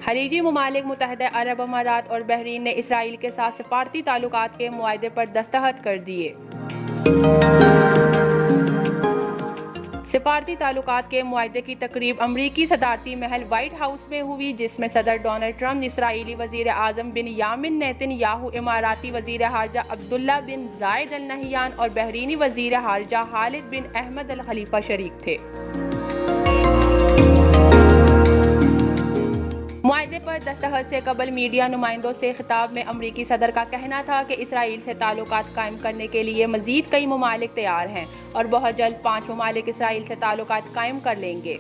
खलीजी ममालिक मुत्तहिदा अरब अमारात और बहरीन ने इसराइल के साथ सफारती ताल्लुकात के मुआहदे पर दस्तखत कर दिए। सफारती ताल्लुकात के मुआहदे की तकरीब अमरीकी सदारती महल व्हाइट हाउस में हुई, जिसमें सदर डोनाल्ड ट्रंप, इसराइली वजीर आज़म बिनयामिन नेतन्याहू, इमाराती वजीर हारजा अब्दुल्ला बिन जायद अल नहयान और बहरीनी वजीर हारजा खालिद बिन अहमद अल खलीफा शरीक थे। मुआहदे पर दस्तखत से कबल मीडिया नुमाइंदों से खिताब में अमरीकी सदर का कहना था कि इसराइल से ताल्लुकात कायम करने के लिए मजीद कई ममालिक तैयार हैं और बहुत जल्द 5 ममालिक इसराइल से ताल्लुकात कायम कर लेंगे।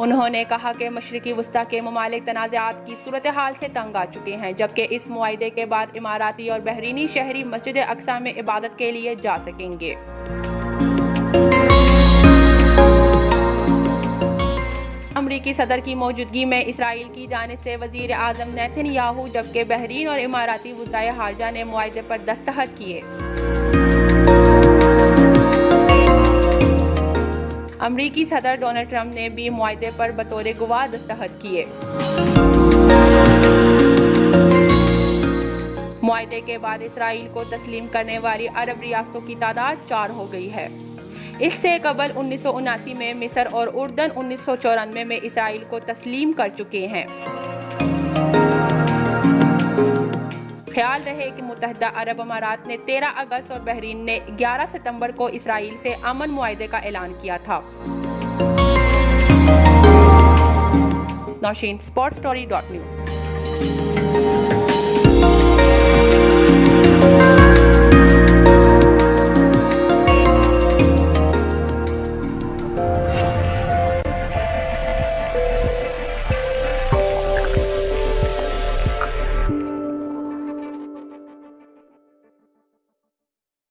उन्होंने कहा कि मशरिकी वस्ता के ममालिक तनाज़ात की सूरत हाल से तंग आ चुके हैं, जबकि इस मुआहदे के बाद इमाराती और बहरीनी शहरी मस्जिद अक्सा में इबादत के लिए जा सकेंगे। अमरीकी सदर की मौजूदगी में इसराइल की जानिब से वजीर आज़म नेतन्याहू, जबकि बहरीन और इमाराती वज़ाए हारजा ने मुआहदे पर दस्तखत किए। अमरीकी सदर डोनाल्ड ट्रंप ने भी मुआहदे पर बतौर गवाह दस्तखत किए। मुआहदे के बाद इसराइल को तस्लीम करने वाली अरब रियासतों की तादाद 4 हो गई है। इससे कबल 1979 में मिस्र और उर्दन 1994 में इसराइल को तस्लीम कर चुके हैं। ख्याल रहे कि मुत्तहिदा अरब अमारात ने 13 अगस्त और बहरीन ने 11 सितंबर को इसराइल से अमन मुआहदे का ऐलान किया था। नौशीन, sportsstory.news।